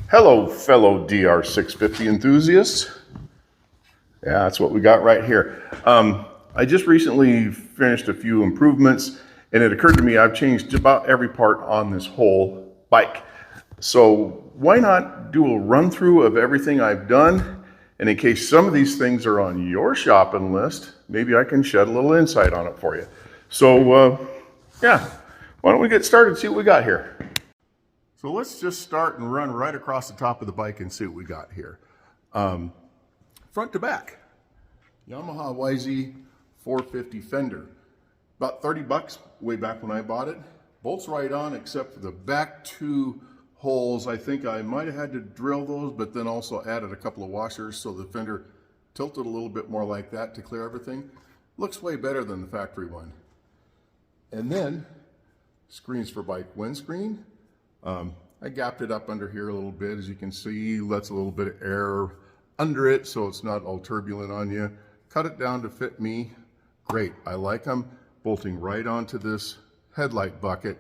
Hello, fellow DR650 enthusiasts. Yeah, that's what we got right here. I just recently finished a few improvements, and it occurred to me I've changed about every part on this whole bike. So why not do a run through of everything I've done? And in case some of these things are on your shopping list, maybe I can shed a little insight on it for you. So yeah, why don't we get started and see what we got here? So let's just start and run right across the top of the bike and see what we got here. Front to back, Yamaha YZ450 fender. About 30 bucks way back when I bought it. Bolts right on except for the back two holes. I think I might have had to drill those, but then also added a couple of washers so the fender tilted a little bit more like that to clear everything. Looks way better than the factory one. And then screens for bike windscreen. I gapped it up under here a little bit, as you can see, lets a little bit of air under it so it's not all turbulent on you. Cut it down to fit me. Great. I like them bolting right onto this headlight bucket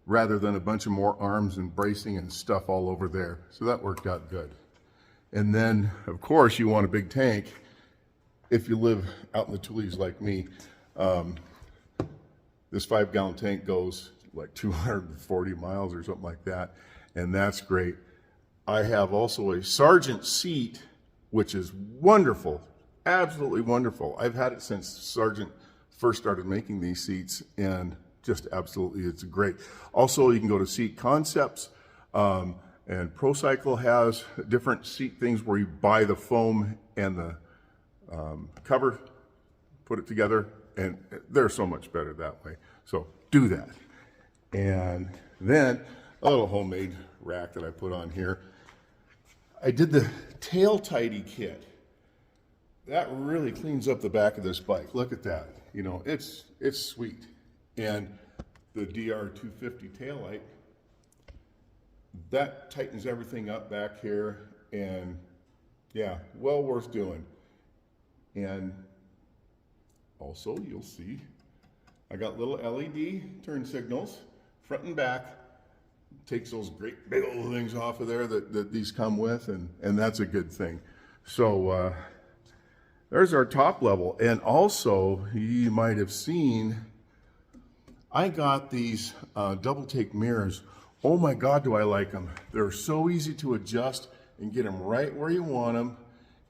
rather than a bunch of more arms and bracing and stuff all over there. So that worked out good. And then, of course, you want a big tank if you live out in the Tules like me. This 5-gallon tank goes like 240 miles or something like that, and that's great. I have also a Sargent seat, which is wonderful, absolutely wonderful. I've had it since Sargent first started making these seats, and just absolutely, it's great. Also, you can go to Seat Concepts, and ProCycle has different seat things where you buy the foam and the cover, put it together, and they're so much better that way. So do that. And then a little homemade rack that I put on here. I did the tail tidy kit. That really cleans up the back of this bike. Look at that. You know, it's sweet. And the DR650 taillight, that tightens everything up back here, and yeah, well worth doing. And also you'll see I got little LED turn signals front and back. Takes those great big old things off of there that these come with, and that's a good thing. So there's our top level. And also, you might have seen, I got these double take mirrors. Oh my God, do I like them. They're so easy to adjust and get them right where you want them.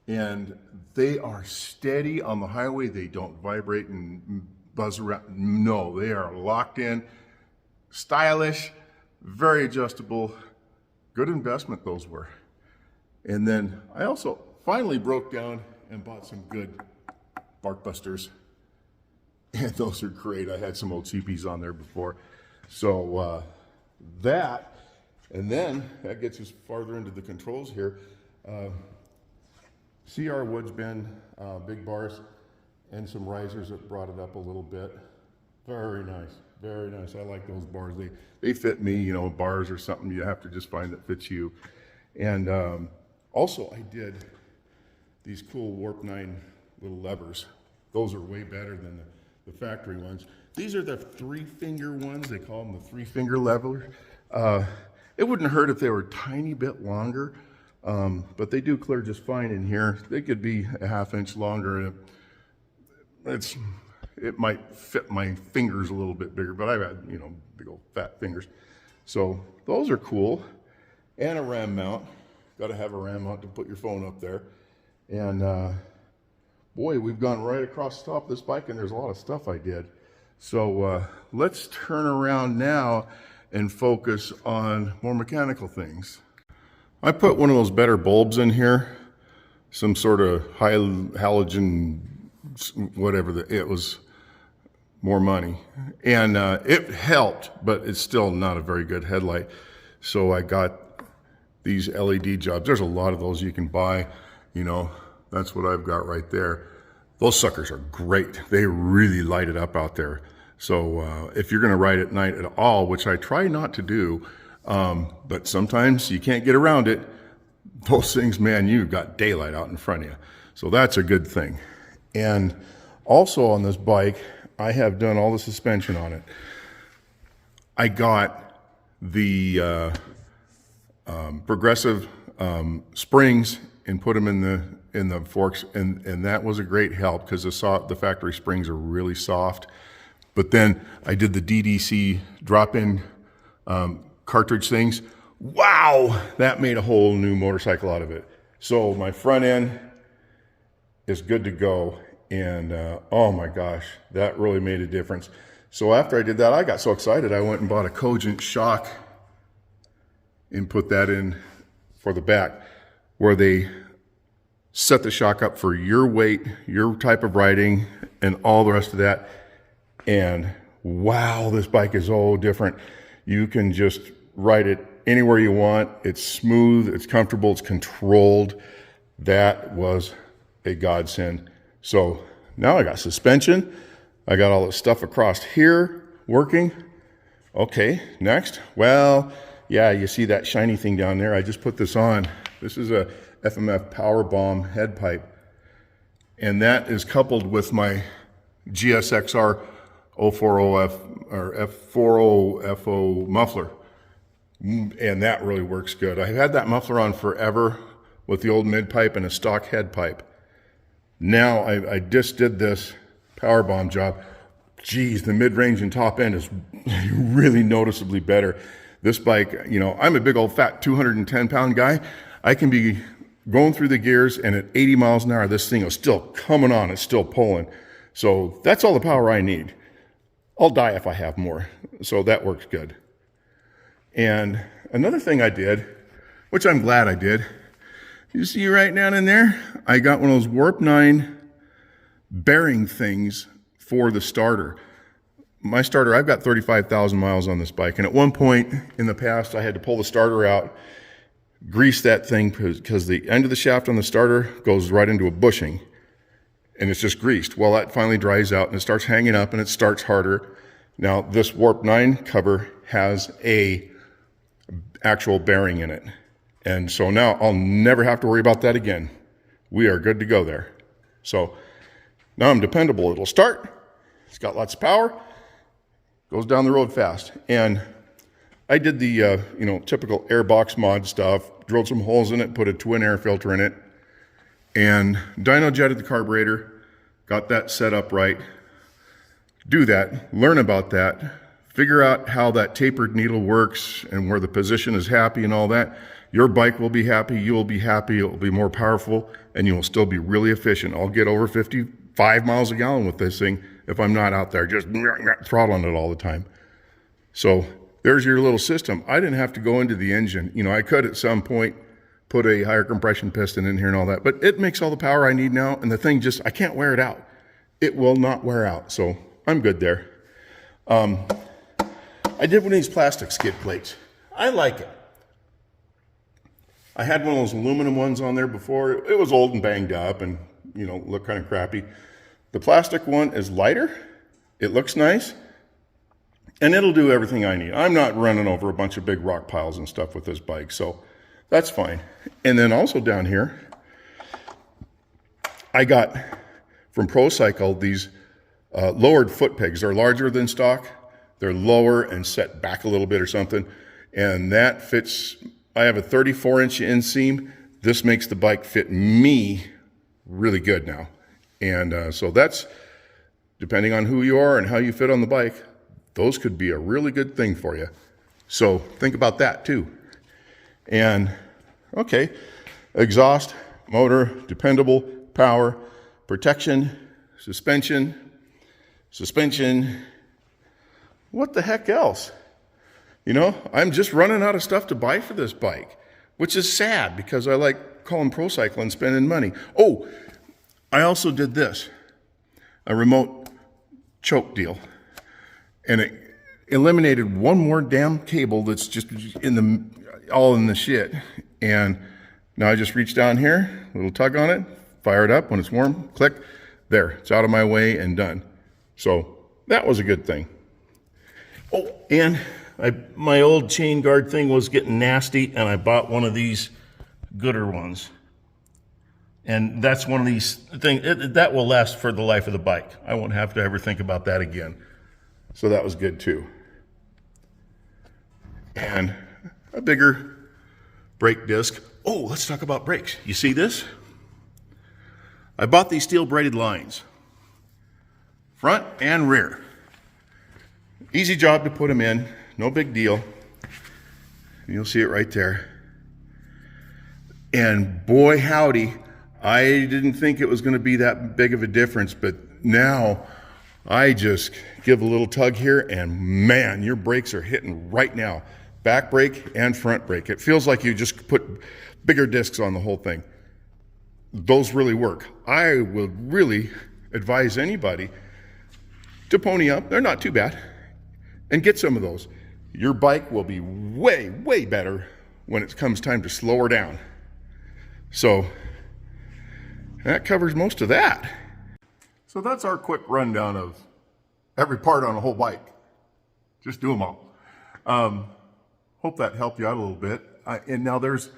And they are steady on the highway. They don't vibrate and buzz around. No, they are locked in. Stylish, very adjustable, good investment those were. And then I also finally broke down and bought some good bark busters, and those are great. I had some old cheapies on there before. So that, and then that gets us farther into the controls here. CR Woods bend, big bars, and some risers that brought it up a little bit. Very nice, very nice. I like those bars. They fit me, you know, bars or something you have to just find that fits you. And also I did these cool Warp 9 little levers. Those are way better than the factory ones. These are the 3-finger ones. They call them the 3-finger lever. It wouldn't hurt if they were a tiny bit longer, but they do clear just fine in here. They could be a 1/2 inch longer. It might fit my fingers a little bit bigger, but I've had, you know, big old fat fingers. So those are cool. And a RAM mount. Got to have a RAM mount to put your phone up there. And boy, we've gone right across the top of this bike, and there's a lot of stuff I did. So let's turn around now and focus on more mechanical things. I put one of those better bulbs in here, some sort of high halogen, whatever, it was more money, and it helped, but it's still not a very good headlight. So I got these LED jobs. There's a lot of those you can buy, you know. That's what I've got right there. Those suckers are great. They really light it up out there. So if you're going to ride at night at all, which I try not to do, but sometimes you can't get around it, those things, man, you've got daylight out in front of you. So that's a good thing. And also on this bike, I have done all the suspension on it. I got the progressive springs and put them in the forks, and that was a great help because the factory springs are really soft. But then I did the DDC drop-in cartridge things. Wow, that made a whole new motorcycle out of it. So my front end is good to go, and oh my gosh, that really made a difference. So after I did that, I got so excited, I went and bought a Cogent shock and put that in for the back, where they set the shock up for your weight, your type of riding, and all the rest of that. And wow, this bike is all different. You can just ride it anywhere you want. It's smooth, it's comfortable, it's controlled. That was a godsend. So now I got suspension. I got all this stuff across here working. Okay, next. Well, yeah, you see that shiny thing down there. I just put this on. This is a FMF Power Bomb head pipe. And that is coupled with my GSXR 040F or F40FO muffler. And that really works good. I've had that muffler on forever with the old mid pipe and a stock head pipe. Now I just did this Power Bomb job. Geez, the mid-range and top end is really noticeably better. This bike, you know, I'm a big old fat 210-pound guy. I can be going through the gears, and at 80 miles an hour, this thing is still coming on. It's still pulling. So that's all the power I need. I'll die if I have more. So that works good. And another thing I did, which I'm glad I did, you see right down in there, I got one of those Warp 9 bearing things for the starter. My starter, I've got 35,000 miles on this bike, and at one point in the past, I had to pull the starter out, grease that thing, because the end of the shaft on the starter goes right into a bushing, and it's just greased. Well, that finally dries out, and it starts hanging up, and it starts harder. Now, this Warp 9 cover has a actual bearing in it, and so now I'll never have to worry about that again. We are good to go there. So now I'm dependable. It'll start. It's got lots of power. Goes down the road fast. And I did the typical airbox mod stuff, drilled some holes in it, put a twin air filter in it, and dyno jetted the carburetor, got that set up right. Do that, learn about that, figure out how that tapered needle works and where the position is happy and all that. Your bike will be happy, you will be happy, it will be more powerful, and you will still be really efficient. I'll get over 55 miles a gallon with this thing if I'm not out there just throttling it all the time. So there's your little system. I didn't have to go into the engine. You know, I could at some point put a higher compression piston in here and all that, but it makes all the power I need now, and the thing just, I can't wear it out. It will not wear out, so I'm good there. I did one of these plastic skid plates. I like it. I had one of those aluminum ones on there before. It was old and banged up and, you know, looked kind of crappy. The plastic one is lighter. It looks nice. And it'll do everything I need. I'm not running over a bunch of big rock piles and stuff with this bike, so that's fine. And then also down here, I got from ProCycle these lowered foot pegs. They're larger than stock. They're lower and set back a little bit or something. And that fits, I have a 34-inch inseam. This makes the bike fit me really good now. And so that's, depending on who you are and how you fit on the bike, those could be a really good thing for you. So think about that too. And okay, exhaust, motor, dependable, power, protection, suspension. What the heck else? You know, I'm just running out of stuff to buy for this bike, which is sad because I like calling ProCycle and spending money. Oh, I also did this, a remote choke deal. And it eliminated one more damn cable that's just all in the shit. And now I just reach down here, little tug on it, fire it up when it's warm, click, there, it's out of my way and done. So that was a good thing. Oh, and my old chain guard thing was getting nasty, and I bought one of these gooder ones. And that's one of these things, that will last for the life of the bike. I won't have to ever think about that again. So that was good too. And a bigger brake disc. Oh, let's talk about brakes. You see this? I bought these steel braided lines, front and rear. Easy job to put them in, no big deal. You'll see it right there. And boy howdy, I didn't think it was going to be that big of a difference, but now I just give a little tug here and man, your brakes are hitting right now. Back brake and front brake. It feels like you just put bigger discs on the whole thing. Those really work. I would really advise anybody to pony up. They're not too bad. And get some of those. Your bike will be way, way better when it comes time to slow her down. So that covers most of that. So that's our quick rundown of every part on a whole bike. Just do them all. Hope that helped you out a little bit. And now there's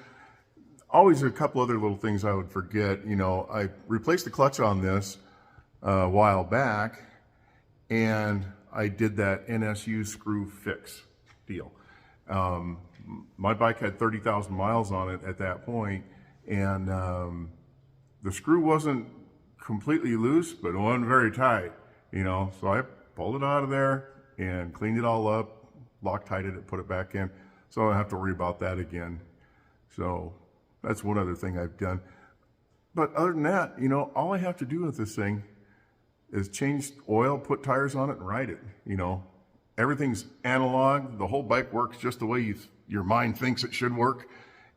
always a couple other little things I would forget. You know, I replaced the clutch on this a while back, and I did that NSU screw fix deal. My bike had 30,000 miles on it at that point, and the screw wasn't completely loose, but it wasn't very tight, you know. So I pulled it out of there and cleaned it all up, Loctited it, put it back in, so I don't have to worry about that again. So that's one other thing I've done. But other than that, you know, all I have to do with this thing is change oil, put tires on it, and ride it. You know, everything's analog. The whole bike works just the way your mind thinks it should work,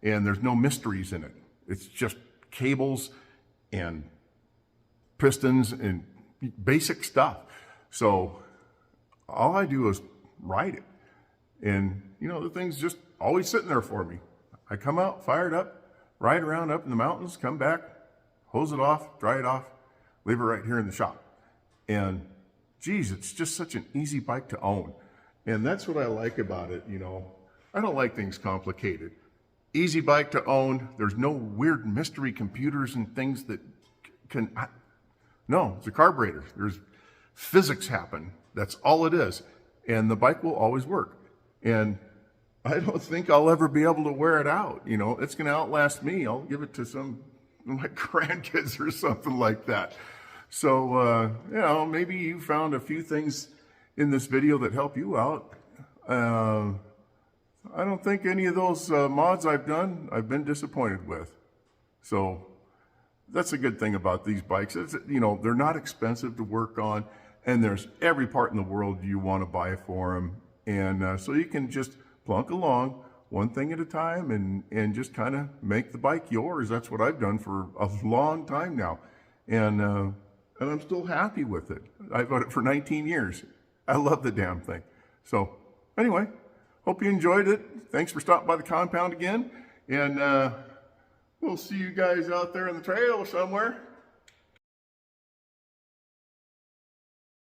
and there's no mysteries in it. It's just cables and pistons and basic stuff. So all I do is ride it, and you know, the thing's just always sitting there for me. I come out, fire it up, ride around up in the mountains, come back, hose it off, dry it off, leave it right here in the shop. And geez, it's just such an easy bike to own. And that's what I like about it, you know. I don't like things complicated. Easy bike to own. There's no weird mystery computers and things that no, it's a carburetor. There's physics happen. That's all it is. And the bike will always work. And I don't think I'll ever be able to wear it out. You know, it's going to outlast me. I'll give it to some of my grandkids or something like that. So, you know, maybe you found a few things in this video that help you out. I don't think any of those mods I've done, I've been disappointed with. So that's a good thing about these bikes. It's, you know, they're not expensive to work on, and there's every part in the world you want to buy for them. And so you can just plunk along one thing at a time and just kind of make the bike yours. That's what I've done for a long time now. And I'm still happy with it. I've had it for 19 years. I love the damn thing. So anyway, hope you enjoyed it. Thanks for stopping by the compound again. And we'll see you guys out there in the trail somewhere.